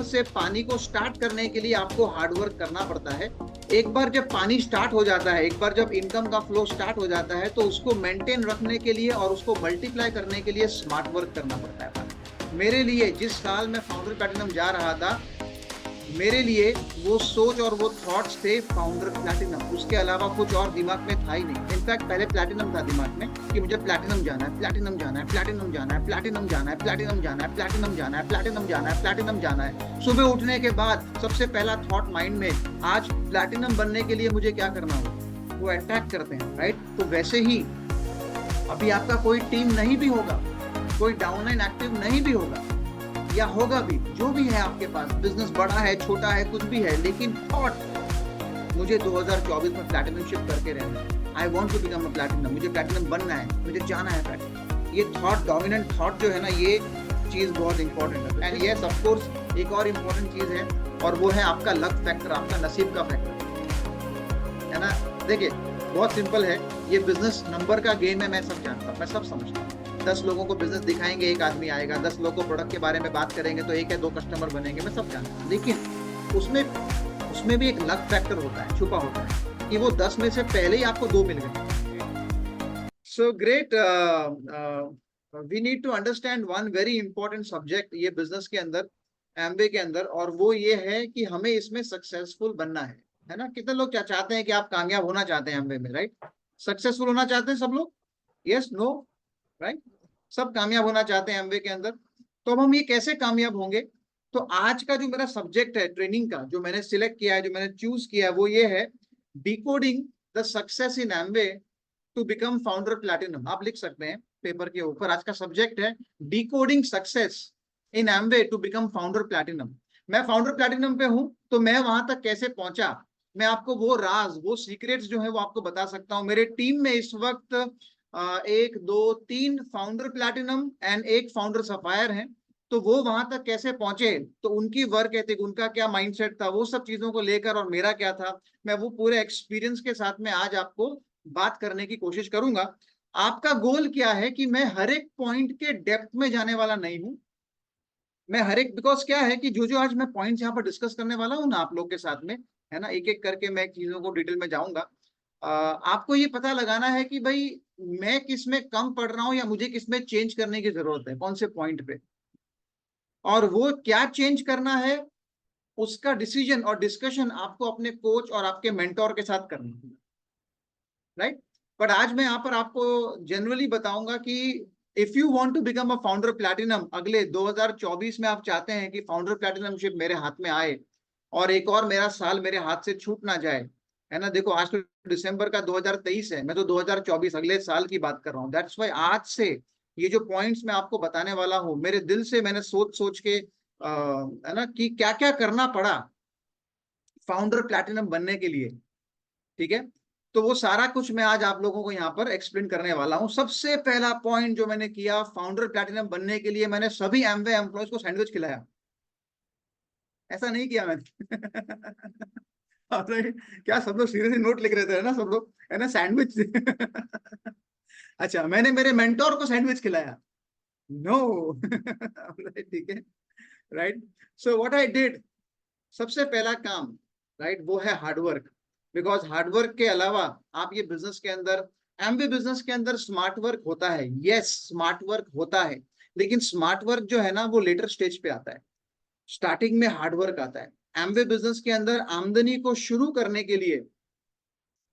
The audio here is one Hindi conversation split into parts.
से पानी को स्टार्ट करने के लिए आपको हार्डवर्क करना पड़ता है। एक बार जब पानी स्टार्ट हो जाता है, एक बार जब इनकम का फ्लो स्टार्ट हो जाता है, तो उसको मेंटेन रखने के लिए और उसको मल्टीप्लाई करने के लिए स्मार्ट वर्क करना पड़ता है। मेरे लिए जिस साल मैं फाउंडर प्लैटिनम जा रहा था, मेरे लिए वो सोच और वो थॉट्स थे फाउंडर प्लैटिनम, उसके अलावा कुछ और दिमाग में था ही नहीं। इनफैक्ट पहले प्लैटिनम था दिमाग में कि मुझे प्लैटिनम जाना है, प्लैटिनम जाना है, प्लैटिनम जाना है, प्लैटिनम जाना है, प्लैटिनम जाना है, प्लैटिनम जाना है, प्लैटिनम जाना है, प्लैटिनम जाना है। सुबह उठने के बाद सबसे पहला थॉट माइंड में, आज प्लैटिनम बनने के लिए मुझे क्या करना होगा, वो अटैक करते हैं, राइट। तो वैसे ही अभी आपका कोई टीम नहीं भी होगा, कोई डाउनलाइन एक्टिव नहीं भी होगा, या होगा भी, जो भी है आपके पास, बिजनेस बड़ा है छोटा है कुछ भी है, लेकिन थॉट मुझे 2024 में प्लैटिनम शिफ्ट करके रहना है, I want to become a platinum, मुझे प्लैटिनम बनना है, मुझे जाना है प्लैटिनम। ये थॉट, डोमिनेंट थॉट जो है ना, ये चीज बहुत इंपॉर्टेंट है। एंड यस ऑफ कोर्स एक और इम्पोर्टेंट चीज है, और वो है आपका लक फैक्टर, आपका नसीब का फैक्टर, है ना। देखिए बहुत सिंपल है, ये बिजनेस नंबर का गेम है, मैं सब जानता हूँ, मैं सब समझता हूँ। 10 लोगों को बिजनेस दिखाएंगे, एक आदमी आएगा, 10 लोगों को प्रोडक्ट के बारे में बात करेंगे तो 1 या 2 कस्टमर बनेंगे, मैं सब जानता हूँ। लेकिन उसमें भी एक लक फैक्टर होता है, छुपा होता है, कि वो 10 में से पहले ही आपको 2 मिल गए। So great, we need to understand one very important subject ये बिजनेस के अंदर, एमबे के अंदर, और वो ये है कि हमें इसमें सक्सेसफुल बनना है ना। कितने लोग क्या चाहते हैं कि आप कामयाब होना चाहते हैं एमबे में, राइट? सक्सेसफुल होना चाहते हैं सब लोग, यस नो, राइट? सब कामयाब होना चाहते हैं एमवे के अंदर। तो अब हम ये कैसे कामयाब होंगे? तो आज का जो मेरा सब्जेक्ट है ट्रेनिंग का, जो मैंने सिलेक्ट किया है, जो मैंने चूज किया है, वो ये है, decoding the success in Amway to become founder platinum. आप लिख सकते हैं पेपर के ऊपर, आज का सब्जेक्ट है decoding success in Amway to become founder platinum. मैं फाउंडर प्लैटिनम पे हूं, तो मैं वहां तक कैसे पहुंचा, मैं आपको वो राज, वो सीक्रेट्स जो है वो आपको बता सकता हूं। मेरे टीम में इस वक्त 1 2 3 founder platinum and 1 founder sapphire हैं। तो वो वहां तक कैसे पहुंचे, तो उनकी वर्क एथिक, उनका क्या माइंडसेट था, वो सब चीजों को लेकर, और मेरा क्या था, मैं वो पूरे एक्सपीरियंस के साथ में आज आपको बात करने की कोशिश करूंगा। आपका गोल क्या है कि मैं हर एक पॉइंट के डेप्थ में जाने वाला नहीं हूं, मैं हर एक, बिकॉज क्या है कि जो जो आज मैं पॉइंट्स यहाँ पर डिस्कस करने वाला हूँ ना आप लोग के साथ में, है ना, एक एक करके मैं चीजों को डिटेल में जाऊंगा। आपको ये पता लगाना है कि भाई मैं किस में कम पढ़ रहा हूँ, या मुझे किस में चेंज करने की जरूरत है, कौन से पॉइंट पे, और वो क्या चेंज करना है, उसका डिसीजन और डिस्कशन आपको अपने कोच और आपके मेंटोर के साथ करना है, राइट। बट आज मैं यहाँ पर आपको जनरली बताऊंगा कि if you want to become a founder platinum, अगले 2024 में आप चाहते हैं कि फाउंडर प्लैटिनमशिप मेरे हाथ में आए, और एक और मेरा साल मेरे हाथ से छूट ना जाए, है ना। देखो आज तो दिसंबर का 2023 है, मैं तो 2024 अगले साल की बात कर रहा हूँ। दैट्स वाई आज से ये जो पॉइंट्स मैं आपको बताने वाला हूँ, मेरे दिल से मैंने सोच सोच के, है ना, कि क्या क्या करना पड़ा फाउंडर प्लैटिनम बनने के लिए, ठीक है। तो वो सारा कुछ मैं आज आप लोगों को यहाँ पर एक्सप्लेन करने वाला हूँ। सबसे पहला पॉइंट जो मैंने किया, फाउंडर प्लैटिनम बनने के लिए मैंने सभी एमवे एम्प्लॉयज को सैंडविच खिलाया। ऐसा नहीं किया मैंने। अरे क्या सब लोग सीरियसली नोट लिख रहे थे ना सब लोग, है ना, सैंडविच। अच्छा, मैंने मेरे मेंटोर को सैंडविच खिलाया? नो। ठीक है, right. So what I did, सबसे पहला काम, राइट, वो है हार्डवर्क। बिकॉज हार्डवर्क के अलावा आप ये बिजनेस के अंदर, एमबी बिजनेस के अंदर स्मार्ट वर्क होता है, यस स्मार्ट वर्क होता है, लेकिन स्मार्ट वर्क जो है ना वो लेटर स्टेज पे आता है, स्टार्टिंग में हार्डवर्क आता है। एमबी बिजनेस के अंदर आमदनी को शुरू करने के लिए,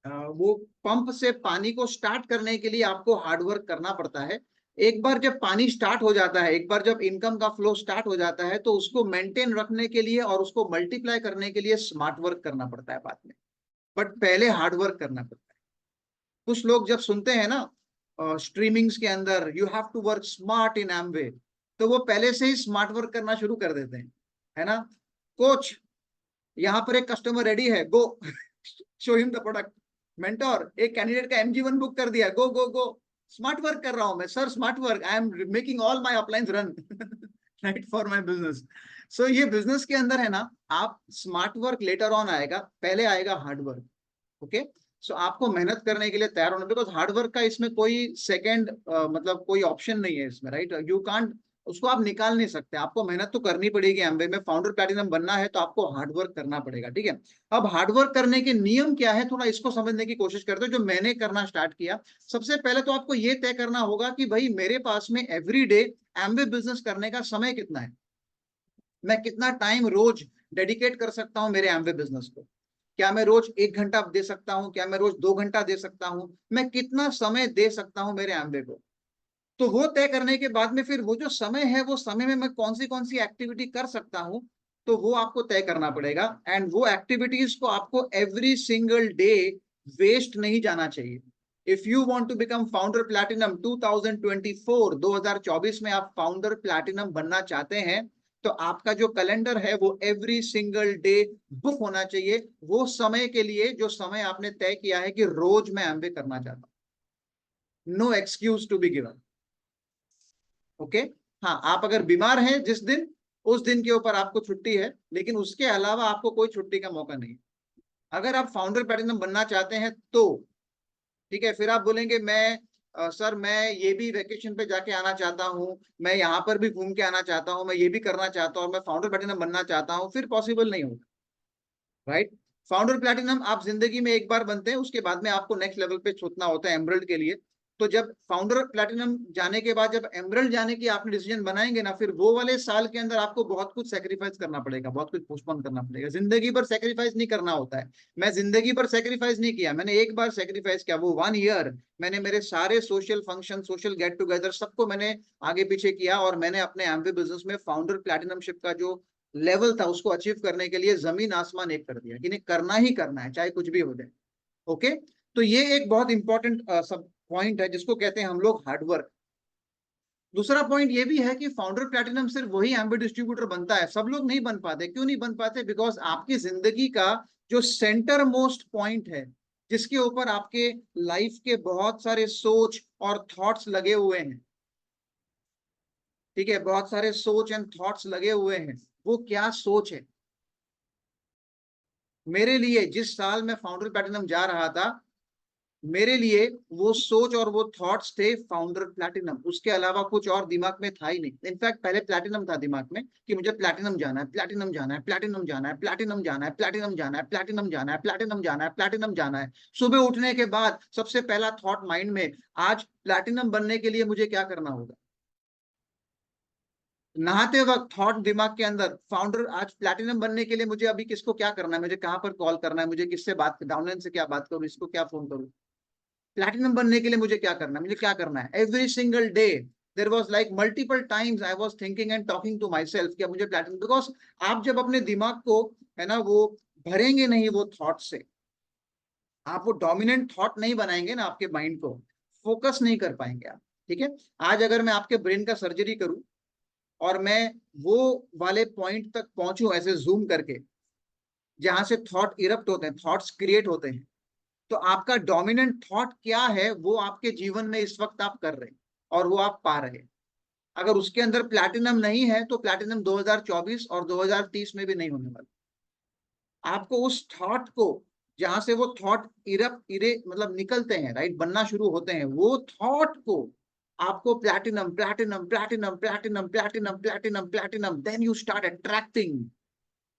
वो पंप से पानी को स्टार्ट करने के लिए आपको हार्डवर्क करना पड़ता है। एक बार जब पानी स्टार्ट हो जाता है, एक बार जब इनकम का फ्लो स्टार्ट हो जाता है, तो उसको मेंटेन रखने के लिए और उसको मल्टीप्लाई करने के लिए स्मार्ट वर्क करना पड़ता है बाद में, बट पहले हार्ड वर्क करना पड़ता है। कुछ लोग जब सुनते हैं ना स्ट्रीमिंग्स के अंदर, you have to work smart in Amway, तो वो पहले से ही स्मार्ट वर्क करना शुरू कर देते हैं, है ना। कोच, यहाँ पर एक कस्टमर रेडी है, go show him the product. Mentor, एक कैंडिडेट का MG1 बुक कर दिया, गो गो गो, स्मार्ट वर्क कर रहा हूं मैं sir, smart work, I am making all my uplines run, right, for my business. So ये बिजनेस के अंदर है ना, आप स्मार्ट वर्क लेटर ऑन आएगा, पहले आएगा हार्ड वर्क, ओके। सो आपको मेहनत करने के लिए तैयार होना, बिकॉज हार्ड वर्क का इसमें कोई सेकंड मतलब कोई ऑप्शन नहीं है इसमें, राइट। यू कांट उसको आप निकाल नहीं सकते। आपको मेहनत तो करनी पड़ेगी। एमवे में फाउंडर प्लैटिनम बनना है तो आपको हार्डवर्क करना पड़ेगा, ठीक है। अब हार्डवर्क करने के नियम क्या है, थोड़ा इसको समझने की कोशिश करते हो, जो मैंने करना स्टार्ट किया। सबसे पहले तो आपको ये तय करना होगा कि भाई मेरे पास में एवरी डे एमवे बिजनेस करने का समय कितना है, मैं कितना टाइम रोज डेडिकेट कर सकता हूं मेरे एमवे बिजनेस को। क्या मैं रोज 1 घंटा दे सकता हूं, क्या मैं रोज 2 घंटा दे सकता हूं, मैं कितना समय दे सकता हूं मेरे एमवे को। तो वो तय करने के बाद में फिर वो जो समय है, वो समय में मैं कौन सी एक्टिविटी कर सकता हूं, तो वो आपको तय करना पड़ेगा। एंड वो एक्टिविटीज को आपको एवरी सिंगल डे वेस्ट नहीं जाना चाहिए। If you want to become founder platinum 2024, 2024 में आप फाउंडर प्लैटिनम बनना चाहते हैं, तो आपका जो कैलेंडर है वो एवरी सिंगल डे बुक होना चाहिए वो समय के लिए जो समय आपने तय किया है कि रोज मैं एमबे करना चाहता हूं। No excuse to be given. Okay. हाँ, आप अगर बीमार हैं जिस दिन, उस दिन के ऊपर आपको छुट्टी है, लेकिन उसके अलावा आपको कोई छुट्टी का मौका नहीं। अगर आप फाउंडर प्लैटिनम बनना चाहते हैं तो ठीक है, फिर आप बोलेंगे मैं सर मैं ये भी वेकेशन पे जाके आना चाहता हूँ, मैं यहाँ पर भी घूम के आना चाहता हूँ, मैं ये भी करना चाहता हूँ, मैं फाउंडर प्लैटिनम बनना चाहता हूँ, फिर पॉसिबल नहीं होगा, राइट। फाउंडर प्लैटिनम आप जिंदगी में एक बार बनते हैं, उसके बाद में आपको नेक्स्ट लेवल पे छूटना होता है एमरल्ड के लिए। तो जब फाउंडर प्लैटिनम जाने के बाद जब एमरल्ड जाने की आपने डिसीजन बनाएंगे ना, फिर वो वाले साल के अंदर आपको बहुत कुछ सेक्रीफाइस करना पड़ेगा, बहुत कुछ पोस्टपोन करना पड़ेगा। जिंदगी भर सेक्रीफाइस नहीं करना होता है। मैं जिंदगी भर सेक्रीफाइस नहीं किया, मैंने एक बार सेक्रीफाइस किया, वो 1 ईयर मैंने मेरे सारे social function, social get together सबको मैंने आगे पीछे किया, और मैंने अपने एमबी बिजनेस में फाउंडर प्लैटिनमशिप का जो लेवल था उसको अचीव करने के लिए जमीन आसमान एक कर दिया कि नहीं, करना ही करना है चाहे कुछ भी हो जाए। ओके। तो ये एक बहुत इंपॉर्टेंट सब पॉइंट है जिसको कहते हैं हम लोग हार्डवर्क। दूसरा पॉइंट ये भी है कि फाउंडर प्लैटिनम सिर्फ वही एम्बे डिस्ट्रीब्यूटर बनता है, सब लोग नहीं बन पाते। क्यों नहीं बन पाते? बिकॉज आपकी जिंदगी का जो सेंटर मोस्ट पॉइंट है, जिसके ऊपर आपके लाइफ के बहुत सारे सोच और थॉट्स लगे हुए हैं, ठीक है, बहुत सारे सोच एंड थॉट्स लगे हुए हैं, वो क्या सोच है। मेरे लिए जिस साल मैं फाउंडर प्लैटिनम जा रहा था, मेरे लिए वो सोच और वो थॉट्स थे फाउंडर प्लैटिनम, उसके अलावा कुछ और दिमाग में था ही नहीं। इनफैक्ट पहले प्लैटिनम था दिमाग में कि मुझे प्लैटिनम जाना है, प्लैटिनम जाना है, प्लैटिनम जाना है, प्लैटिनम जाना है, प्लैटिनम जाना है, प्लैटिनम जाना है, प्लैटिनम जाना है, प्लैटिनम जाना है। सुबह उठने के बाद सबसे पहला थॉट माइंड में, आज प्लैटिनम बनने के लिए मुझे क्या करना होगा। नहाते वक्त थॉट दिमाग के अंदर, फाउंडर आज प्लैटिनम बनने के लिए मुझे अभी किसको क्या करना है, मुझे कहां पर कॉल करना है, मुझे किससे बात, डाउनलाइन से क्या बात करूं, इसको क्या फोन करूं, प्लैटिनम बनने के लिए मुझे क्या करना है, मुझे क्या करना है। Every single day there was like multiple times I was thinking and talking to myself क्या मुझे प्लैटिनम, बिकॉज आप जब अपने दिमाग को है ना वो भरेंगे नहीं वो थॉट से, आप वो डोमिनेंट थॉट नहीं बनाएंगे ना आपके माइंड को, फोकस नहीं कर पाएंगे आप। ठीक है। आज अगर मैं आपके ब्रेन का सर्जरी करूं और मैं वो वाले पॉइंट तक पहुंचूं ऐसे जूम करके, जहां से थॉट इरप्ट होते हैं, थॉट्स क्रिएट होते हैं, तो आपका डोमिनेंट थॉट क्या है वो आपके जीवन में इस वक्त आप कर रहे हैं और वो आप पा रहे हैं। अगर उसके अंदर प्लैटिनम नहीं है तो प्लैटिनम 2024 और 2030 में भी नहीं होने वाला। आपको उस थॉट को, जहां से वो थॉट इरप इरे मतलब निकलते हैं, राइट, बनना शुरू होते हैं, वो थॉट को आपको platinum platinum platinum platinum platinum platinum platinum, then you start attracting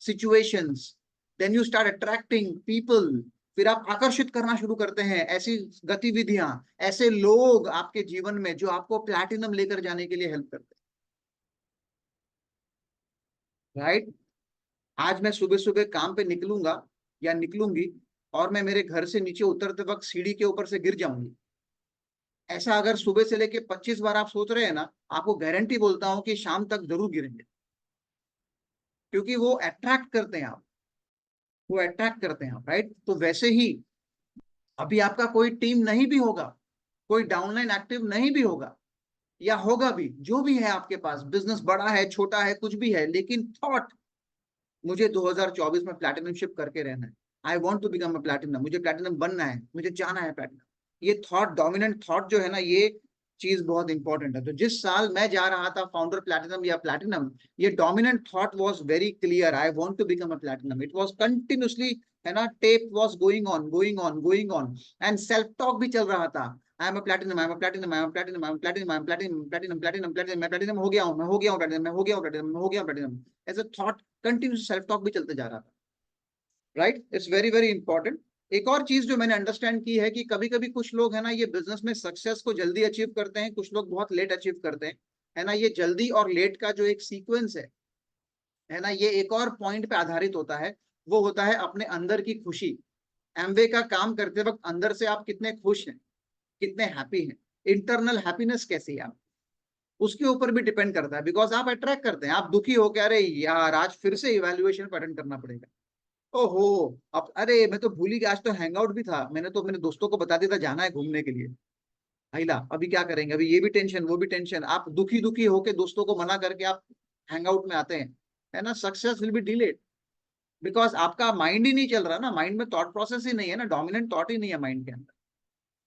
situations, then you start attracting people. फिर आप आकर्षित करना शुरू करते हैं ऐसी गतिविधियां, ऐसे लोग आपके जीवन में जो आपको प्लैटिनम लेकर जाने के लिए हेल्प करते हैं, राइट। आज मैं सुबह सुबह काम पे निकलूंगा या निकलूंगी और मैं मेरे घर से नीचे उतरते वक्त सीढ़ी के ऊपर से गिर जाऊंगी, ऐसा अगर सुबह से लेके 25 बार आप सोच रहे हैं ना, आपको गारंटी बोलता हूं कि शाम तक जरूर गिरेंगे, क्योंकि वो अट्रैक्ट करते हैं आप, वो अट्रैक्ट करते हैं आप, राइट। तो वैसे ही अभी आपका कोई टीम नहीं भी होगा, कोई डाउनलाइन एक्टिव नहीं भी होगा, या होगा भी, जो भी है आपके पास, बिजनेस बड़ा है छोटा है कुछ भी है, लेकिन थॉट, मुझे 2024 में प्लैटिनमशिप करके रहना है, I want to become a platinum, मुझे प्लैटिनम बनना है, मुझे जाना है प्लैटिनम, ये थॉट, डोमिनेंट थॉट जो है ना, ये चीज बहुत इंपॉर्टेंट है। तो जिस साल मैं जा रहा था फाउंडर प्लैटिनम या प्लैटिनम, ये dominant thought was very clear, I want to become a platinum, it was continuously, है ना, tape was going on going on going on, and self talk भी चल रहा था। I am platinum, I am platinum, I am platinum, I am platinum, I am platinum, platinum, platinum, platinum, मैं प्लैटिनम हो गया हूँ, मैं हो गया हूँ प्लैटिनम, मैं हो गया हूँ प्लैटिनम, मैं हो गया हूँ platinum. As a thought continuous self talk भी चलते जा रहा था, right. It's very very important. एक और चीज जो मैंने अंडरस्टैंड की है कि कभी कभी कुछ लोग है ना, ये बिजनेस में सक्सेस को जल्दी अचीव करते हैं, कुछ लोग बहुत लेट अचीव करते हैं, है ना। ये जल्दी और लेट का जो एक सीक्वेंस है ना, ये एक और पॉइंट पे आधारित होता है। वो होता है अपने अंदर की खुशी। एमवे का काम करते वक्त अंदर से आप कितने खुश हैं, कितने हैप्पी हैं, इंटरनल हैप्पीनेस कैसी है आप, उसके ऊपर भी डिपेंड करता है। बिकॉज आप अट्रैक्ट करते हैं, आप दुखी हो क्या, अरे यार आज फिर से इवेल्युएशन पर अटेंड करना पड़ेगा, ओहो अब अरे मैं तो भूल ही गया, आज तो हैंग आउट भी था, मैंने तो मेरे दोस्तों को बता दिया था जाना है घूमने के लिए, हाइला अभी क्या करेंगे, अभी ये भी टेंशन वो भी टेंशन, आप दुखी दुखी होके दोस्तों को मना करके आप हैंग आउट में आते हैं, है ना। Success will be delayed because आपका माइंड ही नहीं चल रहा ना, माइंड में थॉट प्रोसेस ही नहीं है ना, डोमिनेंट थॉट ही नहीं है माइंड के अंदर,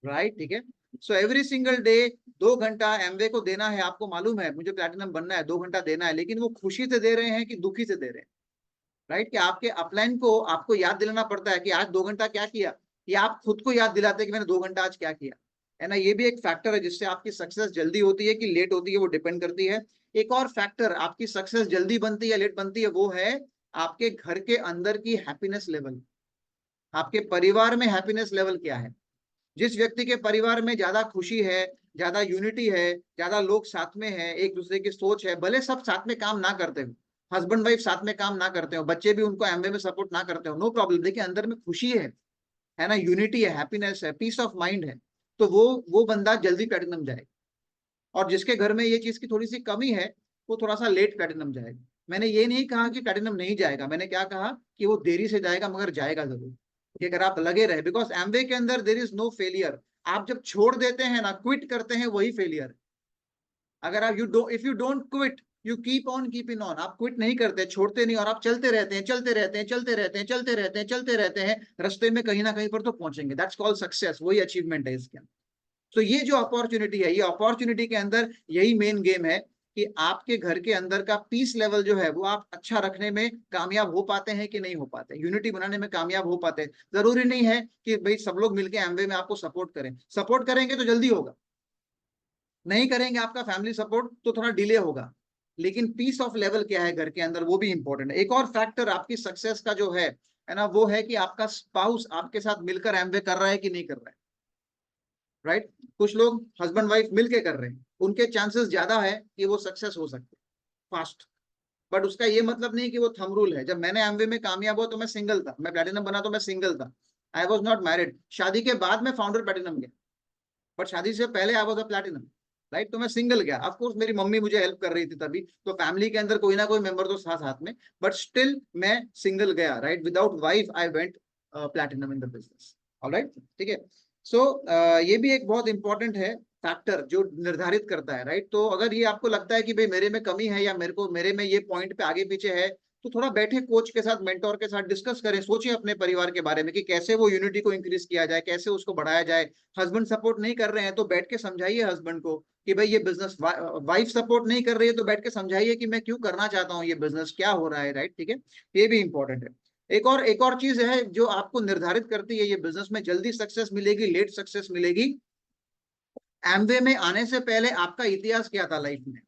राइट, ठीक है। सो एवरी सिंगल डे 2 घंटा एमवे को देना है, आपको मालूम है मुझे प्लैटिनम बनना है, 2 घंटा देना है, लेकिन वो खुशी से दे रहे हैं कि दुखी से दे रहे हैं, राइट। कि आपके अपलाइन को आपको याद दिलाना पड़ता है कि आज 2 घंटा क्या किया, या आप खुद को याद दिलाते हैं कि मैंने 2 घंटा आज क्या किया, है ना। ये भी एक फैक्टर है जिससे आपकी सक्सेस जल्दी होती है कि लेट होती है, वो डिपेंड करती है। एक और फैक्टर आपकी सक्सेस जल्दी बनती है या लेट बनती है, वो है आपके घर के अंदर की हैप्पीनेस लेवल, आपके परिवार में हैप्पीनेस लेवल क्या है। जिस व्यक्ति के परिवार में ज्यादा खुशी है, ज्यादा यूनिटी है, ज्यादा लोग साथ में है, एक दूसरे की सोच है, भले सब साथ में काम ना करते हो, हस्बैंड वाइफ साथ में काम ना करते हो, बच्चे भी उनको एमवे में सपोर्ट ना करते हो, नो प्रॉब्लम, देखिए अंदर में खुशी है ना, यूनिटी है, हैप्पीनेस है, पीस ऑफ माइंड है, तो वो बंदा जल्दी प्लेटिनम जाएगा। और जिसके घर में ये चीज की थोड़ी सी कमी है, वो थोड़ा सा लेट प्लेटिनम जाएगा। मैंने ये नहीं कहा कि प्लेटिनम नहीं जाएगा, मैंने क्या कहा कि वो देरी से जाएगा मगर जाएगा जरूर, कि अगर आप लगे रहे, बिकॉज एमवे के अंदर देर इज नो फेलियर। आप जब छोड़ देते हैं ना, क्विट करते हैं, वही फेलियर है। अगर आप if you don't quit, you keep on keeping on, आप क्विट नहीं करते, छोड़ते नहीं, और आप चलते रहते हैं, चलते रहते हैं, चलते रहते हैं, चलते रहते हैं, चलते रहते हैं, रास्ते में कहीं ना कहीं पर तो पहुंचेंगे, दैट्स कॉल्ड सक्सेस, वही अचीवमेंट है इसके अंदर। तो ये जो अपॉर्चुनिटी है, ये अपॉर्चुनिटी के अंदर यही मेन गेम है कि आपके घर के अंदर का पीस लेवल जो है वो आप अच्छा रखने में कामयाब हो पाते हैं कि नहीं हो पाते, यूनिटी बनाने में कामयाब हो पाते हैं। जरूरी नहीं है कि भाई सब लोग मिलके एमवे में आपको सपोर्ट करें, सपोर्ट करेंगे तो जल्दी होगा, नहीं करेंगे आपका फैमिली सपोर्ट तो थोड़ा डिले होगा, लेकिन पीस ऑफ लेवल क्या है घर के अंदर, वो भी इंपॉर्टेंट है। एक और फैक्टर आपकी सक्सेस का जो है ना, वो है कि आपका स्पाउस आपके साथ मिलकर एमवे कर रहा है कि नहीं कर रहा है, राइट। कुछ लोग हस्बैंड वाइफ मिलके कर रहे हैं, उनके चांसेस ज्यादा है कि वो सक्सेस हो सकते हैं फास्ट। बट उसका ये मतलब नहीं कि वो थंब रूल है। जब मैंने एमवे में कामयाब हुआ तो मैं सिंगल था, मैं प्लैटिनम बना तो मैं सिंगल था, आई वॉज नॉट मैरिड। शादी के बाद मैं फाउंडर प्लैटिनम गया, बट शादी से पहले I was a platinum, right. तो मैं सिंगल गया, ऑफ कोर्स मेरी मम्मी मुझे हेल्प कर रही थी तभी, तो फैमिली के अंदर कोई ना कोई मेंबर तो था साथ में, बट स्टिल मैं सिंगल गया, right. Without wife I went platinum in the business, alright, ठीक है। सो ये भी एक बहुत इंपॉर्टेंट है फैक्टर जो निर्धारित करता है, राइट। तो अगर ये आपको लगता है कि भाई मेरे में कमी है, या मेरे में ये पॉइंट पे आगे पीछे है, तो थोड़ा बैठे कोच के साथ, मेंटोर के साथ डिस्कस करें, सोचिए अपने परिवार के बारे में कि कैसे वो यूनिटी को इंक्रीज किया जाए, कैसे उसको बढ़ाया जाए। हस्बैंड सपोर्ट नहीं कर रहे हैं तो बैठ के समझाइए हस्बैंड को कि भाई ये बिजनेस, वाइफ सपोर्ट नहीं कर रही है तो बैठ के समझाइए कि मैं क्यों करना चाहता हूँ ये बिजनेस, क्या हो रहा है, राइट, ठीक है। ये भी इंपॉर्टेंट है। एक और चीज है जो आपको निर्धारित करती है ये बिजनेस में जल्दी सक्सेस मिलेगी, लेट सक्सेस मिलेगी। एमवे में आने से पहले आपका इतिहास क्या था लाइफ में,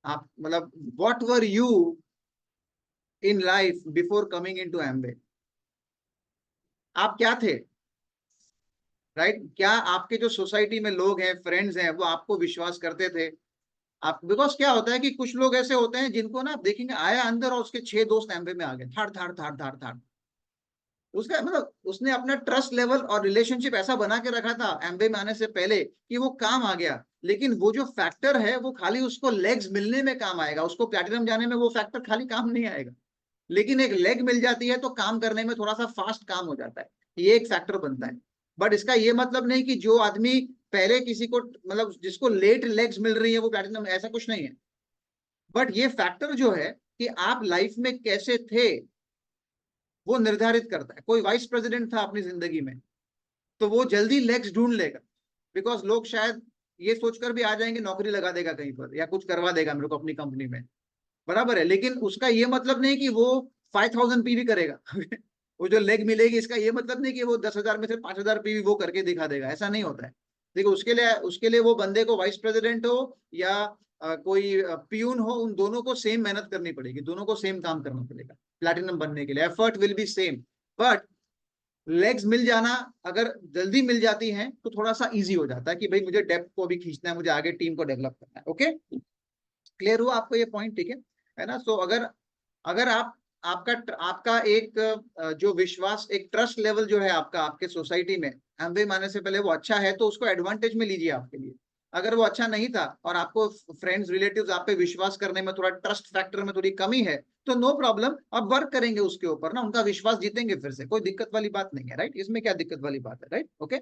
आप मतलब what were you in life before coming into Amway, आप क्या थे, राइट। क्या आपके जो सोसाइटी में लोग हैं, फ्रेंड्स हैं, वो आपको विश्वास करते थे आप, बिकॉज क्या होता है कि कुछ लोग ऐसे होते हैं जिनको ना आप देखेंगे, आया अंदर और उसके 6 दोस्त एमवे में आ गए, थाड़ थाड़ थाड़ थाड़ थाड़, उसका मतलब उसने अपना ट्रस्ट लेवल और रिलेशनशिप ऐसा बना के रखा था एमबे में आने से पहले कि वो काम आ गया। लेकिन वो जो फैक्टर है वो खाली उसको लेग्स मिलने में काम आएगा, उसको प्लैटिनम जाने में वो फैक्टर खाली काम नहीं आएगा। लेकिन एक लेग मिल जाती है तो काम करने में थोड़ा सा फास्ट काम हो जाता है, ये एक फैक्टर बनता है। बट इसका ये मतलब नहीं कि जो आदमी पहले किसी को मतलब जिसको लेट लेग्स मिल रही है वो प्लैटिनम, ऐसा कुछ नहीं है। बट ये फैक्टर जो है कि आप लाइफ में कैसे थे वो निर्धारित करता है। कोई वाइस प्रेसिडेंट था अपनी जिंदगी में तो वो जल्दी लेग्स ढूंढ लेगा, बिकॉज लोग शायद ये सोचकर भी आ जाएंगे नौकरी लगा देगा कहीं पर या कुछ करवा देगा मेरे को अपनी कंपनी में, बराबर है। लेकिन उसका ये मतलब नहीं कि वो 5000 पी भी करेगा वो जो लेग मिलेगी इसका ये मतलब नहीं कि वो 10,000 में से 5,000 भी वो करके दिखा देगा, ऐसा नहीं होता है। देखो उसके लिए वो बंदे को वाइस प्रेसिडेंट हो या कोई पियून हो, उन दोनों को सेम मेहनत करनी पड़ेगी, दोनों को सेम काम करना पड़ेगा प्लैटिनम बनने के लिए। Effort will be same, but legs मिल जाना अगर जल्दी मिल जाती हैं तो थोड़ा सा इजी हो जाता है कि भाई मुझे डेप्थ को भी खींचना है, मुझे आगे टीम को डेवलप करना है। ओके, क्लियर हुआ आपको ये पॉइंट? ठीक है ना? सो अगर अगर आप आपका आपका एक जो विश्वास, एक ट्रस्ट लेवल जो है आपका आपके सोसाइटी में एमवे माने से पहले वो अच्छा है, तो उसको एडवांटेज में लीजिए आपके लिए। अगर वो अच्छा नहीं था और आपको फ्रेंड्स रिलेटिव्स आप पे विश्वास करने में, थोड़ा ट्रस्ट फैक्टर में थोड़ी कमी है, तो नो प्रॉब्लम, अब वर्क करेंगे उसके ऊपर ना, उनका विश्वास जीतेंगे फिर से, कोई दिक्कत वाली बात नहीं है। राइट, इसमें क्या दिक्कत वाली बात है? राइट, ओके,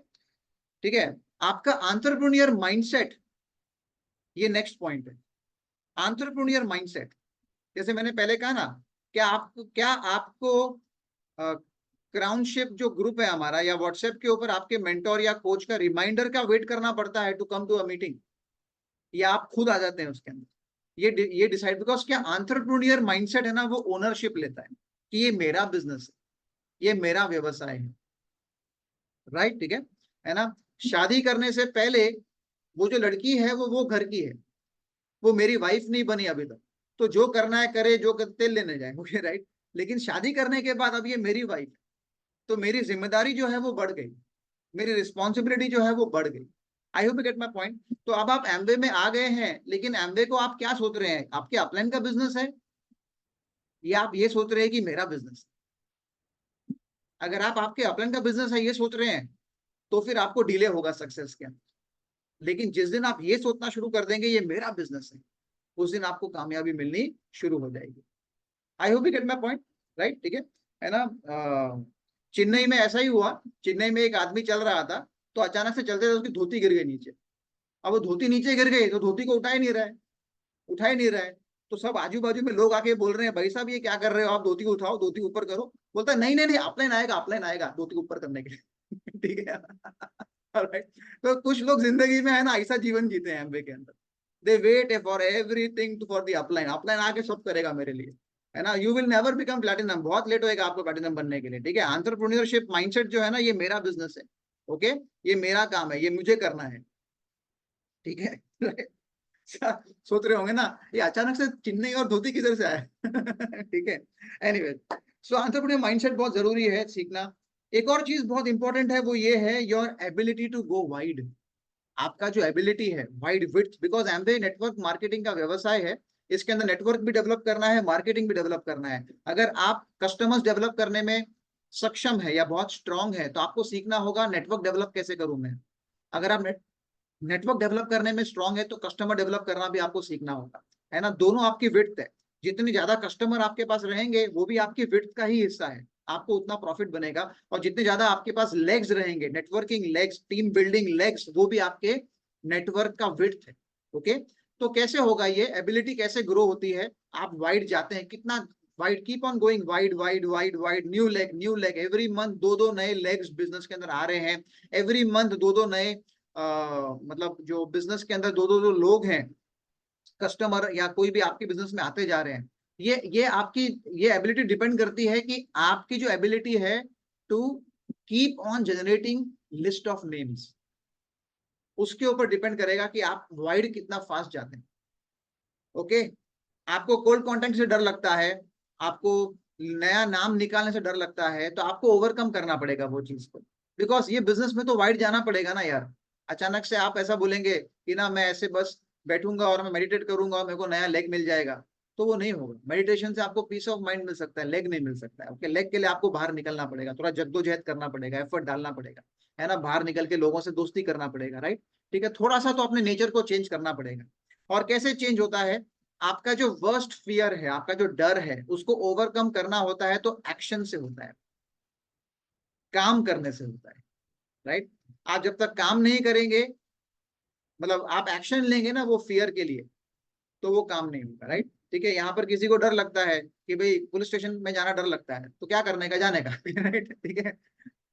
ठीक है। आपका एंटरप्रेन्योर माइंडसेट, ये नेक्स्ट पॉइंट है, एंटरप्रेन्योर माइंडसेट। जैसे मैंने पहले कहा ना, क्या आपको क्राउनशिप जो ग्रुप है हमारा या व्हाट्सएप के ऊपर आपके मेंटोर या कोच का रिमाइंडर का वेट करना पड़ता है to come to a meeting, या आप खुद आ जाते हैं उसके अंदर? ये डिसाइड, बिकॉज क्या एंटरप्रेन्योर माइंडसेट है ना, वो ओनरशिप लेता है कि ये मेरा बिजनेस है, ये मेरा व्यवसाय है। राइट, ठीक है ना? शादी करने से पहले वो जो लड़की है वो घर की है, वो मेरी वाइफ नहीं बनी अभी तक, तो जो करना है करे, जो तेल लेने जाए। Okay, right. लेकिन शादी करने के बाद अब ये मेरी वाइफ है, तो मेरी जिम्मेदारी जो है वो बढ़ गई, मेरी रिस्पॉन्सिबिलिटी जो है वो बढ़ गई। I hope you get my point. तो अब आप एमवे में आ गए हैं, लेकिन एमवे को आप क्या सोच रहे हैं, आपके अपलाइन का बिजनेस है या आप ये सोच रहे हैं कि मेरा बिजनेस? अगर आप आपके अपलाइन का बिजनेस है ये सोच रहे हैं, तो फिर आपको डिले होगा सक्सेस के अंदर। लेकिन जिस दिन आप ये सोचना शुरू कर देंगे ये मेरा बिजनेस है, उस दिन आपको कामयाबी मिलनी शुरू हो जाएगी। I hope you get my point. Right, ठीक है ना? चेन्नई में ऐसा ही हुआ। चेन्नई में एक आदमी चल रहा था, तो अचानक से चलते उसकी धोती गिर गई नीचे। अब वो धोती नीचे गिर गई तो धोती को उठा ही नहीं रहा है, उठा ही नहीं रहा है। तो सब आजू बाजू में लोग आके बोल रहे हैं, भाई साहब ये क्या कर रहे हो आप, धोती को उठाओ, धोती ऊपर करो। बोलता है नहीं नहीं नहीं, अपलाइन आएगा, अपलाइन आएगा धोती ऊपर करने के लिए। ठीक है। Alright? तो कुछ लोग जिंदगी में है ना ऐसा जीवन जीते हैं एमवे के अंदर, they wait for everything for the upline, upline आके सब करेगा मेरे लिए, है ना? You will never become platinum, बहुत लेट होएगा आपको प्लैटिनम बनने के लिए। ठीक है, एंटरप्रेन्योरशिप माइंडसेट जो है ना, ये मेरा बिजनेस है। ओके, ये मेरा काम है, ये मुझे करना है। ठीक है। सोच रहे होंगे ना ये अचानक से चेन्नई और धोती किधर से आया। ठीक है, एनीवे, सो एंटरप्रेन्योर माइंडसेट बहुत जरूरी है सीखना। एक और चीज बहुत इंपॉर्टेंट है, वो ये है your ability to go wide. आपका जो एबिलिटी है wide width, because Amway network marketing का व्यवसाय है, इसके अंदर नेटवर्क भी डेवलप करना है, मार्केटिंग भी डेवलप करना है। अगर आप कस्टमर्स डेवलप करने में सक्षम है या बहुत स्ट्रांग है, तो आपको सीखना होगा नेटवर्क डेवलप कैसे करूं मैं। अगर आप नेटवर्क डेवलप करने में स्ट्रांग है, तो कस्टमर डेवलप करना भी आपको सीखना होगा, है ना? दोनों आपकी विड्थ है, जितनी ज्यादा कस्टमर आपके पास रहेंगे वो भी आपकी विड्थ का ही हिस्सा है, आपको उतना प्रॉफिट बनेगा। और जितने ज्यादा आपके पास लेग्स रहेंगे, networking legs, team building legs, वो भी आपके नेटवर्क का विड्थ है। ओके, तो कैसे होगा ये एबिलिटी, कैसे ग्रो होती है? आप वाइड जाते हैं, कितना wide, keep on going wide wide wide wide, new leg every month, दो दो नए लेग्स बिजनेस के अंदर आ रहे हैं। एवरी मंथ दो दो नए मतलब जो बिजनेस के अंदर दो दो जो लोग हैं, कस्टमर या कोई भी आपके बिजनेस में आते जा रहे हैं। ये आपकी ये एबिलिटी डिपेंड करती है कि आपकी जो एबिलिटी है to keep on generating list of names, उसके ऊपर डिपेंड करेगा कि आप वाइड कितना फास्ट जाते हैं। ओके, आपको कोल्ड कॉन्टेक्ट से डर लगता है, आपको नया नाम निकालने से डर लगता है, तो आपको ओवरकम करना पड़ेगा वो चीज को, बिकॉज ये बिजनेस में तो वाइड जाना पड़ेगा ना यार। अचानक से आप ऐसा बोलेंगे कि ना मैं ऐसे बस बैठूंगा और मैं मेडिटेट करूंगा और मेरे को नया लेग मिल जाएगा, तो वो नहीं होगा। मेडिटेशन से आपको पीस ऑफ माइंड मिल सकता है, लेग नहीं मिल सकता है। ओके, लेग के लिए आपको बाहर निकलना पड़ेगा, थोड़ा जद्दोजहद करना पड़ेगा, एफर्ट डालना पड़ेगा, है ना? बाहर निकल के लोगों से दोस्ती करना पड़ेगा। राइट, ठीक है, थोड़ा सा तो अपने नेचर को चेंज करना पड़ेगा। और कैसे चेंज होता है? आपका जो वर्स्ट फियर है, आपका जो डर है, उसको ओवरकम करना होता है तो एक्शन से होता है, काम करने से होता है। राइट, आप जब तक काम नहीं करेंगे, मतलब आप एक्शन लेंगे ना वो फियर के लिए, तो वो काम नहीं होगा। राइट, ठीक है, यहाँ पर किसी को डर लगता है कि भाई पुलिस स्टेशन में जाना डर लगता है, तो क्या करने का, जाने का। राइट, ठीक है,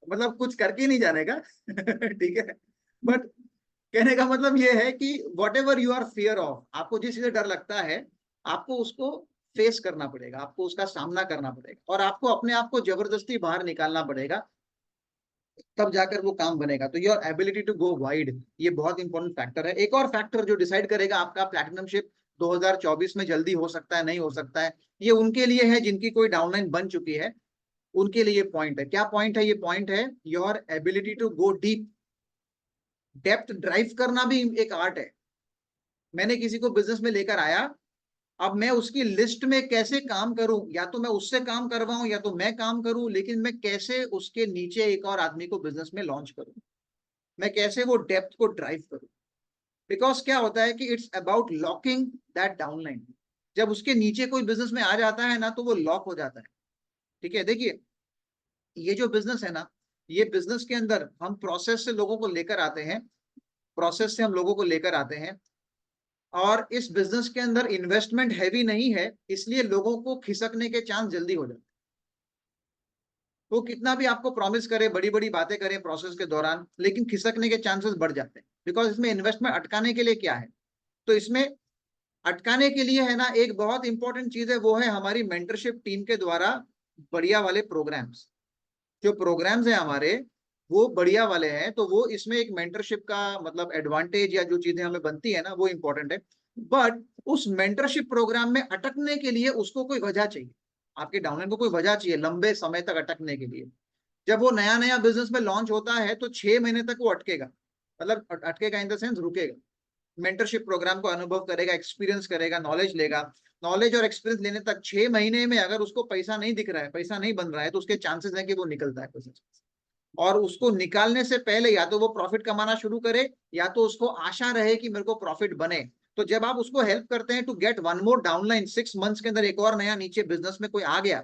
मतलब कुछ करके नहीं जाने का। ठीक है, बट कहने का मतलब ये है कि whatever you are fear of, आपको जिस चीज से डर लगता है, आपको उसको फेस करना पड़ेगा, आपको उसका सामना करना पड़ेगा और आपको अपने आप को जबरदस्ती बाहर निकालना पड़ेगा, तब जाकर वो काम बनेगा। तो your ability to go wide, ये बहुत इंपॉर्टेंट फैक्टर है। एक और फैक्टर जो डिसाइड करेगा आपका प्लैटिनमशिप 2024 में जल्दी हो सकता है नहीं हो सकता है, ये उनके लिए है जिनकी कोई डाउनलाइन बन चुकी है, उनके लिए पॉइंट है। क्या पॉइंट है? ये पॉइंट है your ability to go deep. Depth drive करना भी एक आर्ट है। मैंने किसी को बिजनेस में लेकर आया, अब मैं उसकी लिस्ट में कैसे काम करूं, या तो मैं उससे काम करवाऊं या तो मैं काम करूं, लेकिन मैं कैसे उसके नीचे एक और आदमी को बिजनेस में लॉन्च करूं, मैं कैसे वो डेप्थ को ड्राइव करूं। बिकॉज क्या होता है कि it's about locking that downline. जब उसके नीचे कोई बिजनेस में आ जाता है ना, तो वो लॉक हो जाता है। ठीक है, देखिए ये जो बिजनेस है ना, ये बिजनेस के अंदर हम प्रोसेस से लोगों को लेकर आते हैं, प्रोसेस से हम लोगों को लेकर आते हैं, और इस बिजनेस के अंदर इन्वेस्टमेंट हैवी नहीं है, इसलिए लोगों को खिसकने के चांस जल्दी हो जाते हैं। वो कितना भी आपको प्रॉमिस करे, बड़ी बड़ी बातें करे प्रोसेस के दौरान, लेकिन खिसकने के चांसेस बढ़ जाते हैं। बिकॉज इसमें इन्वेस्टमेंट अटकाने के लिए क्या है, तो इसमें अटकाने के लिए है ना, एक बहुत इंपॉर्टेंट चीज है, वो है हमारी मेंटरशिप टीम के द्वारा बढ़िया वाले प्रोग्राम्स। जो प्रोग्राम्स हैं हमारे, वो बढ़िया वाले हैं, तो वो इसमें एक मेंटरशिप का मतलब एडवांटेज या जो चीजें हमें बनती है ना, वो इंपॉर्टेंट है। बट उस मेंटरशिप प्रोग्राम में अटकने के लिए उसको कोई वजह चाहिए, आपके डाउनलाइन को कोई वजह चाहिए लंबे समय तक अटकने के लिए। जब वो नया नया बिजनेस में लॉन्च होता है तो 6 महीने तक वो अटकेगा, मतलब अटकेगा इन द सेंस रुकेगा। मेंटरशिप प्रोग्राम को अनुभव करेगा, एक्सपीरियंस करेगा, नॉलेज लेगा। नॉलेज और एक्सपीरियंस लेने तक 6 महीने में अगर उसको पैसा नहीं दिख रहा है, पैसा नहीं बन रहा है, तो उसके चांसेस है कि वो निकलता है बिजनेस। और उसको निकालने से पहले या तो वो प्रॉफिट कमाना शुरू करे, या तो उसको आशा रहे कि मेरे को प्रॉफिट बने। तो जब आप उसको हेल्प करते हैं to get one more downline, 6 months के अंदर एक और नया नीचे बिजनेस में कोई आ गया,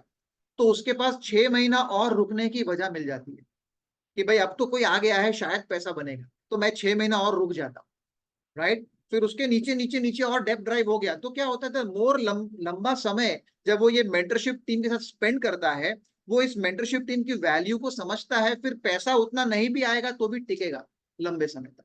तो उसके पास 6 महीना और रुकने की वजह मिल जाती है कि भाई अब तो कोई आ गया है, शायद पैसा बनेगा, तो मैं 6 महीना और रुक जाता हूँ। राइट, फिर उसके नीचे नीचे नीचे और डेप्थ ड्राइव हो गया, तो क्या होता है, मोर लंबा समय जब वो ये मेंटरशिप टीम के साथ स्पेंड करता है, वो इस मेंटरशिप टीम की वैल्यू को समझता है, फिर पैसा उतना नहीं भी आएगा तो भी टिकेगा लंबे समय तक।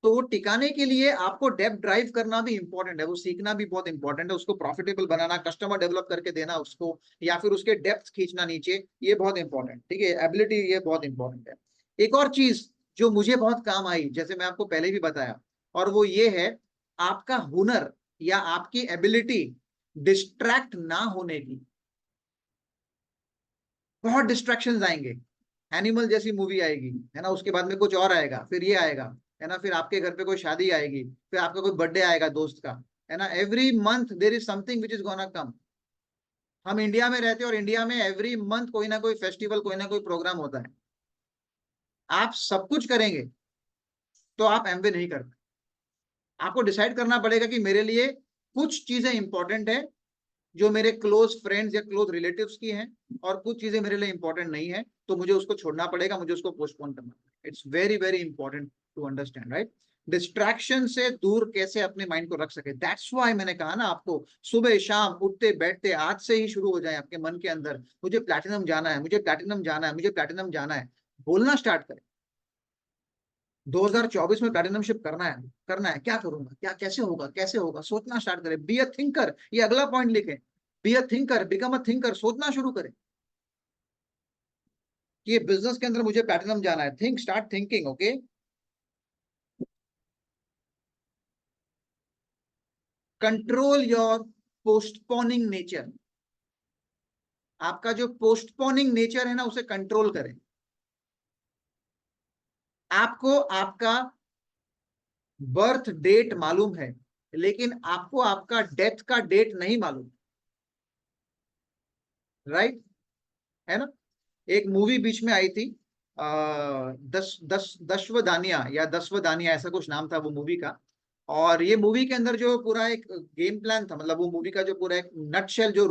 तो वो टिकाने के लिए आपको डेप्थ ड्राइव करना भी इंपॉर्टेंट है, वो सीखना भी बहुत इंपॉर्टेंट है, उसको प्रॉफिटेबल बनाना, कस्टमर डेवलप करके देना उसको, या फिर उसके डेप्थ खींचना नीचे, ये बहुत इंपॉर्टेंट। ठीक है, एबिलिटी ये बहुत इंपॉर्टेंट है। एक और चीज जो मुझे बहुत काम आई, जैसे मैं आपको पहले भी बताया, और वो ये है आपका हुनर या आपकी एबिलिटी डिस्ट्रैक्ट ना होने की। बहुत डिस्ट्रैक्शंस आएंगे, एनिमल जैसी मूवी आएगी है ना, उसके बाद में कुछ और आएगा, फिर ये आएगा है ना, फिर आपके घर पे कोई शादी आएगी, फिर आपका कोई बर्थडे आएगा दोस्त का, है ना, every month there is something which is gonna come. हम इंडिया में रहते हैं और इंडिया में एवरी मंथ कोई ना कोई फेस्टिवल, कोई ना कोई प्रोग्राम होता है। आप सब कुछ करेंगे तो आप एमवे नहीं कर पाए। आपको डिसाइड करना पड़ेगा कि मेरे लिए कुछ चीजें इंपॉर्टेंट है जो मेरे क्लोज फ्रेंड्स या क्लोज रिलेटिव्स की हैं, और कुछ चीजें मेरे लिए इंपॉर्टेंट नहीं है, तो मुझे उसको छोड़ना पड़ेगा, मुझे उसको पोस्टपोन करना पड़ेगा। It's very very important to understand, right. Distraction से दूर कैसे अपने माइंड को रख सके, दैट्स व्हाई मैंने कहा ना आपको, सुबह शाम उठते बैठते आज से ही शुरू हो जाए आपके मन के अंदर, मुझे प्लैटिनम जाना है, मुझे प्लैटिनम जाना है, मुझे प्लैटिनम जाना है, बोलना स्टार्ट करें। 2024 में प्लैटिनमशिप करना है, करना है, क्या करूंगा, क्या कैसे होगा, कैसे होगा, सोचना स्टार्ट करें। बी अ थिंकर, ये अगला पॉइंट लिखें, be a thinker, become a thinker, सोचना शुरू करें कि ये बिजनेस के अंदर मुझे प्लैटिनम जाना है। Think, start thinking, okay. Control your postponing nature. आपका जो पोस्टपोनिंग नेचर है ना, उसे कंट्रोल करें। आपको आपका बर्थ डेट मालूम है, लेकिन आपको आपका डेथ का डेट नहीं मालूम, राइट, है ना। एक मूवी बीच में आई थी, दशवदानिया या दसवदानिया, ऐसा कुछ नाम था वो मूवी का। और ये मूवी के अंदर जो पूरा एक गेम प्लान था, मतलब वो मूवी का जो पूरा एक नटशेल जो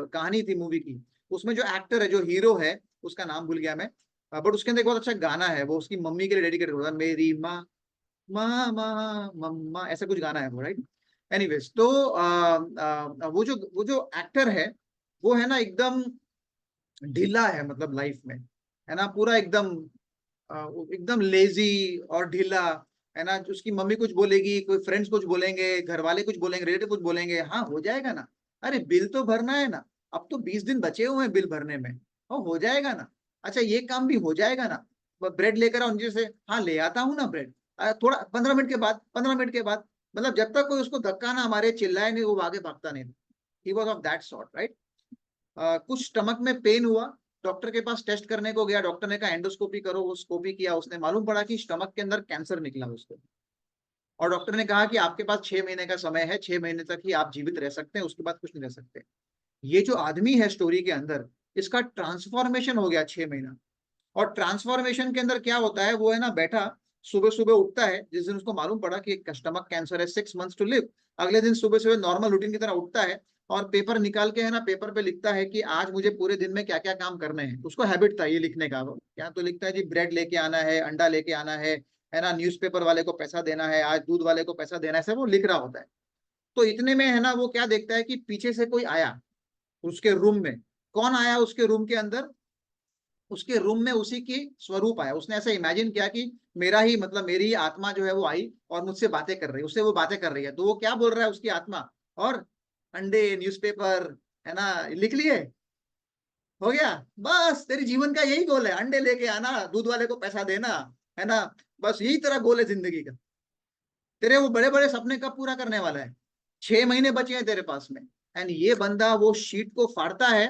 कहानी थी मूवी की, उसमें जो एक्टर है, जो हीरो है, उसका नाम भूल गया मैं, बट उसके अंदर एक बहुत अच्छा गाना है, वो उसकी मम्मी के लिए डेडिकेटेड होता है, मेरी माँ, माँ माँ मम्मा, ऐसा कुछ गाना है वो, राइट। एनीवेज, तो वो जो एक्टर है, वो है ना एकदम ढीला है, मतलब लाइफ में, है ना, पूरा एकदम एकदम लेजी और ढीला। है ना, उसकी मम्मी कुछ बोलेगी, कोई फ्रेंड्स कुछ बोलेंगे, घर वाले कुछ बोलेंगे, रिलेटिव कुछ बोलेंगे, हाँ हो जाएगा ना, अरे बिल तो भरना है ना, अब तो 20 दिन बचे हुए हैं बिल भरने में, हो जाएगा ना, अच्छा ये काम भी हो जाएगा ना, ब्रेड लेकर आओ नीचे से, हाँ ले आता हूँ ना ब्रेड, थोड़ा 15 मिनट के बाद, 15 मिनट के बाद, मतलब जब तक कोई उसको धक्का ना मारे, चिल्लाए नहीं, वो आगे भागता नहीं। He was of that sort, right. कुछ स्टमक में पेन हुआ, डॉक्टर के पास टेस्ट करने को गया, डॉक्टर ने कहा एंडोस्कोपी करो, वो स्कोपी किया, उसने मालूम पड़ा कि स्टमक के अंदर कैंसर निकला उसको, और डॉक्टर ने कहा कि आपके पास 6 महीने का समय है, 6 महीने तक ही आप जीवित रह सकते हैं, उसके बाद कुछ नहीं रह सकते। ये जो आदमी है स्टोरी के अंदर, इसका ट्रांसफॉर्मेशन हो गया 6 महीना। और ट्रांसफॉर्मेशन के अंदर क्या होता है, वो है ना बैठा, सुबह सुबह उठता है, जिस दिन उसको मालूम पड़ा कि स्टमक कैंसर है, 6 मंथ्स टू लिव, अगले दिन सुबह सुबह नॉर्मल रूटीन की तरह उठता है, और पेपर निकाल के है ना, पेपर पे लिखता है कि आज मुझे पूरे दिन में क्या क्या काम करने हैं, उसको हैबिट था ये लिखने का, वो क्या तो लिखता है जी, ब्रेड लेके आना है, अंडा लेके आना है ना, न्यूज़पेपर वाले को पैसा देना है, आज दूध वाले को पैसा देना है, सब वो लिख रहा होता है। तो इतने में है ना, वो क्या देखता है कि पीछे से कोई आया उसके रूम में। कौन आया उसके रूम के अंदर, उसके रूम में उसी की स्वरूप आया, उसने ऐसा इमेजिन किया कि मेरा ही मतलब मेरी ही आत्मा जो है वो आई और मुझसे बातें कर रही है, उससे वो बातें कर रही है, तो वो क्या बोल रहा है उसकी आत्मा, और अंडे न्यूज़पेपर, है ना, लिख लिए, हो गया, बस तेरी जीवन का यही गोल है, अंडे लेके आना, दूध वाले को पैसा देना, है ना, बस यही तेरा गोल है जिंदगी का, तेरे वो बड़े बड़े सपने कब पूरा करने वाला है, 6 महीने बचे हैं तेरे पास में। एंड ये बंदा वो शीट को फाड़ता है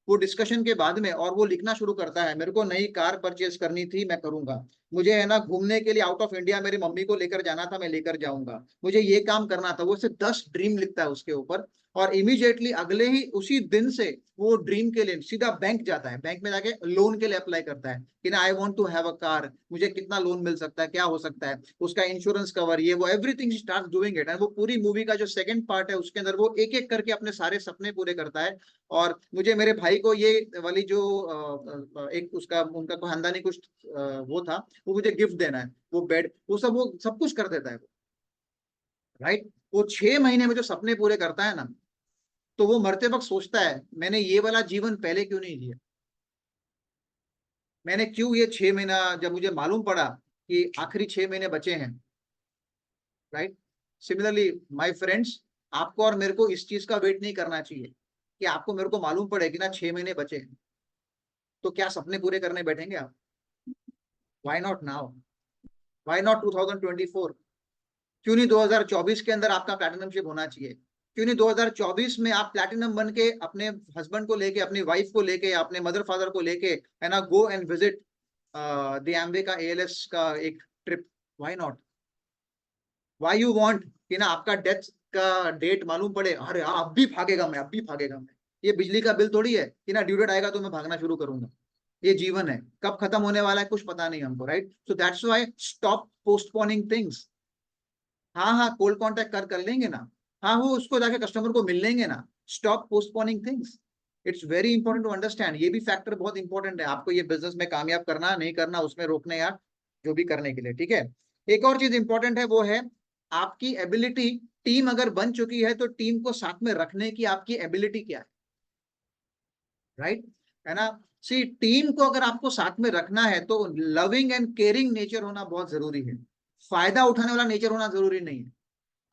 वो डिस्कशन के बाद में, और वो लिखना शुरू करता है, मेरे को नई कार परचेज करनी थी, मैं करूंगा, मुझे है ना घूमने के लिए आउट ऑफ इंडिया मेरी मम्मी को लेकर जाना था, मैं लेकर जाऊंगा, मुझे ये काम करना था, वो से 10 ड्रीम लिखता है उसके ऊपर। और इमीडिएटली अगले ही उसी दिन से वो ड्रीम के लिए सीधा बैंक जाता है, बैंक में जाके लोन के लिए अप्लाई करता है कि ना I want to have a car, मुझे कितना लोन मिल सकता है, क्या हो सकता है, उसका इंश्योरेंस कवर, ये वो everything start doing it. And वो पूरी मूवी का जो सेकंड पार्ट है उसके अंदर वो एक एक करके अपने सारे सपने पूरे करता है। और मुझे मेरे भाई को ये वाली जो एक उसका उनका खानदानी कुछ वो था, वो मुझे गिफ्ट देना है, वो सब कुछ कर देता है वो, राइट। वो 6 महीने में जो सपने पूरे करता है ना, तो वो मरते वक्त सोचता है मैंने ये वाला जीवन पहले क्यों नहीं जिया, मैंने क्यों ये 6 महीना, जब मुझे मालूम पड़ा कि आखिरी 6 महीने बचे हैं, राइट। सिमिलरली माय फ्रेंड्स, आपको और मेरे को इस चीज का वेट नहीं करना चाहिए कि आपको मेरे को मालूम पड़े कि ना 6 महीने बचे हैं, तो क्या सपने पूरे करने बैठेंगे आप, why not now, why not 2024, क्यों नहीं 2024 के अंदर आपका प्लैटिनमशिप होना चाहिए, क्यों नहीं 2024 में आप प्लैटिनम बन के अपने हस्बैंड को लेके, अपनी वाइफ को लेके, अपने मदर फादर को लेके, है ना, गो एंड विजिट द एम्बे का एएलएस का एक trip, why not, why you want कि ना आपका डेथ का डेट मालूम पड़े, अरे अब भी भागेगा मैं, अब भी भागेगा मैं, ये बिजली का बिल थोड़ी है कि ना ड्यू डेट आएगा तो मैं भागना शुरू करूंगा, ये जीवन है, कब खत्म होने वाला है कुछ पता नहीं हमको, right. So that's why stop postponing things. हाँ हाँ, कोल्ड कॉन्टेक्ट कर लेंगे ना, हाँ वो उसको जाके कस्टमर को मिल लेंगे ना, stop postponing things. It's very important to understand, ये भी फैक्टर बहुत इंपॉर्टेंट है आपको ये बिजनेस में कामयाब करना नहीं करना, उसमें रोकने या जो भी करने के लिए, ठीक है। एक और चीज इंपॉर्टेंट है, वो है आपकी एबिलिटी। टीम अगर बन चुकी है तो टीम को साथ में रखने की आपकी एबिलिटी क्या है, राइट, है ना। सी टीम को अगर आपको साथ में रखना है तो लविंग एंड केयरिंग नेचर होना बहुत जरूरी है, फायदा उठाने वाला नेचर होना जरूरी नहीं है।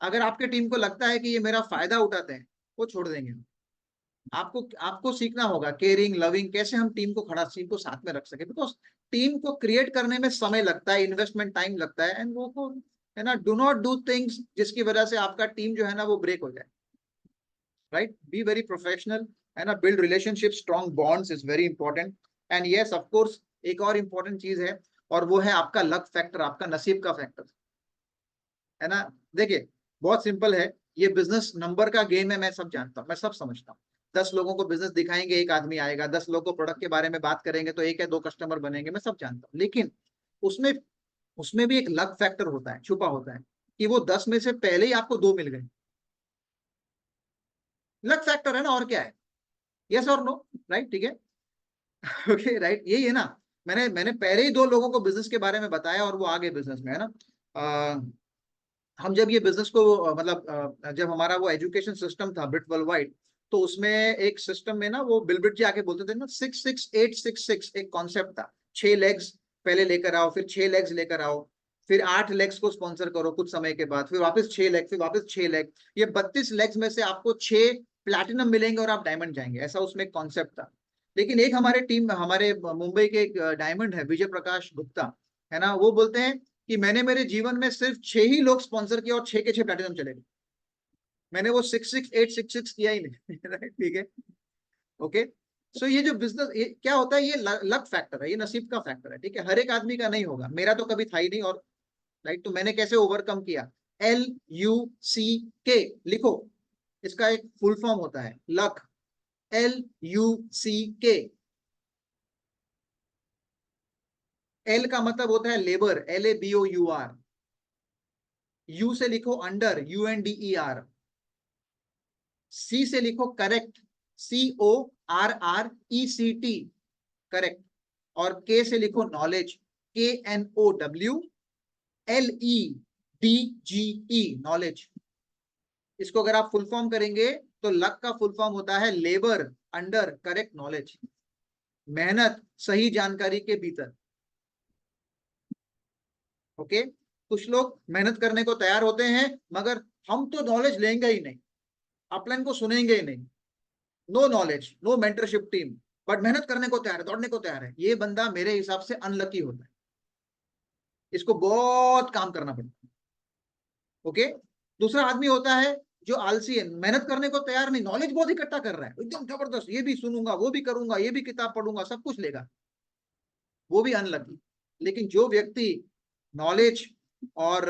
अगर आपके टीम को लगता है कि ये मेरा फायदा उठाते हैं, वो छोड़ देंगे। आपको आपको सीखना होगा केयरिंग लविंग, कैसे हम टीम को खड़ा, टीम को साथ में रख सके, बिकॉज टीम को क्रिएट करने में समय लगता है, इन्वेस्टमेंट टाइम लगता है, एंड वो को, है ना, डू नॉट डू थिंग्स जिसकी वजह से आपका टीम जो है ना वो ब्रेक हो जाए, राइट। बी वेरी प्रोफेशनल, है ना, build relationship, strong bonds is very important. And yes of course, एक और इंपॉर्टेंट चीज है, और वो है आपका लक फैक्टर, आपका नसीब का फैक्टर, है ना। देखिए बहुत सिंपल है, ये बिजनेस नंबर का गेम है, मैं सब जानता हूँ, मैं सब समझता हूँ। 10 लोगों को बिजनेस दिखाएंगे, एक आदमी आएगा, 10 लोगों को प्रोडक्ट के बारे में बात करेंगे तो एक या दो कस्टमर बनेंगे, मैं सब जानता हूँ, लेकिन उसमें उसमें भी एक लक फैक्टर होता है, छुपा होता है, कि वो 10 में से पहले ही आपको दो मिल गए, लक फैक्टर है ना, और क्या है, यस और नो, राइट, ठीक है। ओके राइट, यही है ना। मैंने मैंने पहले ही 2 लोगों को बिजनेस के बारे में बताया और वो आगे बिजनेस में, है ना। हम जब ये बिजनेस को जब हमारा वो एजुकेशन सिस्टम था ब्रिट वर्ल्ड वाइड, तो उसमें एक सिस्टम में ना वो बिलब्रिट जी आके बोलते थे ना, 66866 एक कॉन्सेप्ट था, 6 लेग्स पहले लेकर आओ, फिर 6 लेग्स लेकर आओ, फिर 8 लेग्स को स्पॉन्सर करो कुछ समय के बाद, फिर वापस 6 लेग, फिर वापस 6 लेग, ये 32 लेग्स में से आपको 6 प्लैटिनम मिलेंगे और आप डायमंड जाएंगे, ऐसा उसमें एक कॉन्सेप्ट था। लेकिन एक हमारे टीम में, हमारे मुंबई के एक डायमंड है विजय प्रकाश गुप्ता, है ना, वो बोलते हैं कि मैंने मेरे जीवन में सिर्फ 6 ही लोग स्पॉन्सर किया और 6 के 6 प्लैटिनम चले गए, मैंने वो 66866 किया ही नहीं। ठीक है, ओके। सो ये जो बिजनेस क्या होता है, ये लक फैक्टर है, ये नसीब का फैक्टर है, ठीक है, हर एक आदमी का नहीं होगा, मेरा तो कभी था ही नहीं। और राइट, तो मैंने कैसे ओवरकम किया, LUCK लिखो, इसका एक फुल फॉर्म होता है लक, LUCK। L का मतलब होता है लेबर, LABOUR। U से लिखो अंडर, UNDER। C से लिखो करेक्ट, CORRECT, करेक्ट। और K से लिखो नॉलेज, KNOWLEDGE, नॉलेज। इसको अगर आप फुल फॉर्म करेंगे तो लक का फुल फॉर्म होता है लेबर अंडर करेक्ट नॉलेज, मेहनत सही जानकारी के भीतर। ओके, कुछ लोग मेहनत करने को तैयार होते हैं मगर हम तो नॉलेज लेंगे ही नहीं, अपलाइन को सुनेंगे ही नहीं, no knowledge, no mentorship team, but मेहनत करने को तैयार है, दौड़ने को तैयार है, ये बंदा मेरे हिसाब से अनलकी होता है, इसको बहुत काम करना पड़ता है। ओके, दूसरा आदमी होता है जो आलसी है, मेहनत करने को तैयार नहीं, नॉलेज बहुत इकट्ठा कर रहा है एकदम जबरदस्त, ये भी सुनूंगा, वो भी करूंगा, ये भी किताब पढ़ूंगा, सब कुछ लेगा, वो भी अनलकी। लेकिन जो व्यक्ति नॉलेज और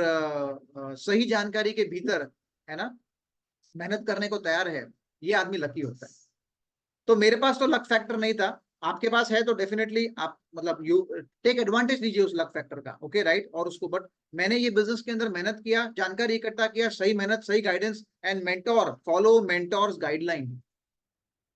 सही जानकारी के भीतर, है ना, मेहनत करने को तैयार है, ये आदमी लकी होता है। तो मेरे पास तो लक फैक्टर नहीं था, आपके पास है तो डेफिनेटली आप मतलब यू टेक एडवांटेज लीजिए उस लक फैक्टर का, ओके राइट। और उसको, बट मैंने ये बिजनेस के अंदर मेहनत किया, जानकारी इकट्ठा किया, सही मेहनत, सही guidance and mentor, follow mentors guideline,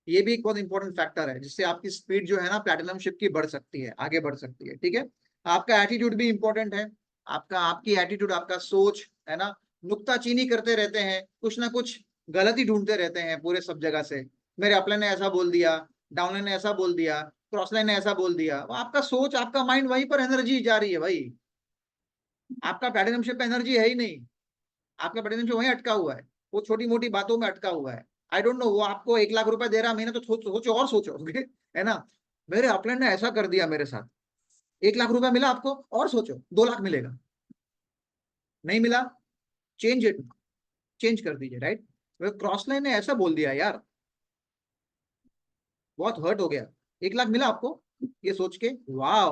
ये भी एक बहुत इंपॉर्टेंट फैक्टर है जिससे आपकी स्पीड जो है ना प्लैटिनम शिप की बढ़ सकती है, आगे बढ़ सकती है, ठीक है। आपका एटीट्यूड भी इंपॉर्टेंट है, आपकी एटीट्यूड, आपका सोच, है ना, नुक्ताचीनी करते रहते हैं, कुछ ना कुछ गलती ढूंढते रहते हैं पूरे सब जगह से, मेरे अपलाइन ने ऐसा बोल दिया, डाउनलाइन ने ऐसा बोल दिया, क्रॉसलाइन ने ऐसा बोल दिया, आपका सोच, आपका माइंड वहीं पर एनर्जी जा रही है भाई, आपका प्लैटिनम शिप एनर्जी है ही नहीं, आपका प्लैटिनम शिप वहीं अटका हुआ है, वो छोटी मोटी बातों में अटका हुआ है। आई डोंट नो, वो आपको 1 लाख रुपए दे रहा महीने, तो सोचो और सोचो, okay? है ना, मेरे अपलाइन ने ऐसा कर दिया मेरे साथ, 1 लाख रुपए मिला आपको, और सोचो 2 लाख मिलेगा, नहीं मिला, चेंज इट, चेंज कर दीजिए, राइट। क्रॉस लाइन ने ऐसा बोल दिया यार, बहुत हर्ट हो गया, 1 लाख मिला आपको, ये सोच के वाह,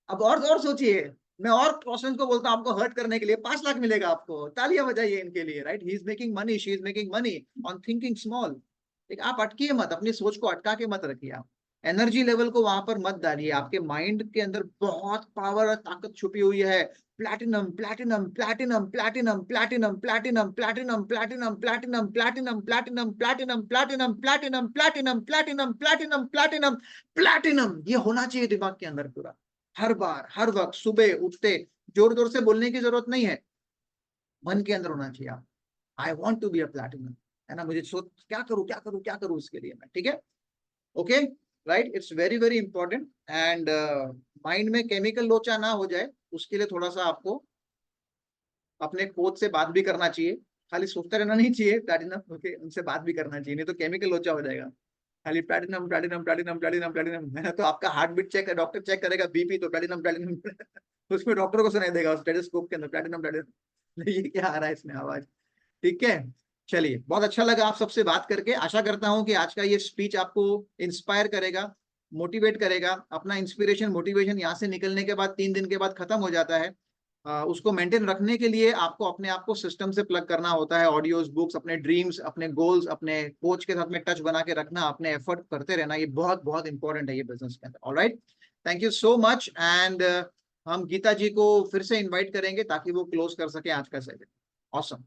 अब और सोचिए, मैं और क्रॉस लाइन को बोलता हूँ आपको हर्ट करने के लिए 5 लाख मिलेगा आपको, तालियां बजाइए इनके लिए, right. He is making money, she is making money on thinking small. आप अटकिए मत, अपनी सोच को अटका के मत रखिए, आप एनर्जी लेवल को वहां पर मत डालिए, आपके माइंड के अंदर बहुत पावर और ताकत छुपी हुई है, platinum platinum platinum platinum platinum platinum platinum platinum platinum platinum platinum platinum platinum platinum platinum platinum platinum platinum platinum, ये होना चाहिए दिमाग के अंदर पूरा, हर बार हर वक्त सुबह उठते, जोर जोर से बोलने की जरूरत नहीं है, मन के अंदर होना चाहिए आप, I want to be a platinum, है ना, मुझे सोच क्या करूं क्या करूं क्या करूं इसके लिए मैं, ठीक है, okay right. It's very very important, and mind में केमिकल लोचा ना हो जाए, उसके लिए थोड़ा सा आपको अपने कोच से बात भी करना चाहिए, खाली सोचते रहना नहीं चाहिए प्लैटिनम, ओके, उनसे बात भी करना चाहिए, नहीं तो केमिकल लोचा हो जाएगा, खाली platinum platinum platinum platinum platinum, है ना, तो आपका heart beat check, doctor check करेगा बीपी, तो प्लैटिनम प्लैटिनम उसमें डॉक्टर को सुनाई देगा स्टेथोस्कोप के अंदर प्लैटिनम प्लैटिनम, ये क्या आ रहा है इसमें आवाज, ठीक है। चलिए, बहुत अच्छा लगा आप सबसे बात करके, आशा करता हूं कि आज का ये स्पीच आपको इंस्पायर करेगा, मोटिवेट करेगा। अपना इंस्पिरेशन मोटिवेशन यहाँ से निकलने के बाद 3 दिन के बाद खत्म हो जाता है, उसको मेंटेन रखने के लिए आपको अपने आप को सिस्टम से प्लग करना होता है, ऑडियोज, बुक्स, अपने ड्रीम्स, अपने गोल्स, अपने कोच के साथ में टच बना के रखना, अपने एफर्ट करते रहना, ये बहुत बहुत इंपॉर्टेंट है ये बिजनेस के अंदर। Alright, thank you so much, and हम गीता जी को फिर से इन्वाइट करेंगे ताकि वो क्लोज कर सके आज का सेशन। ऑसम।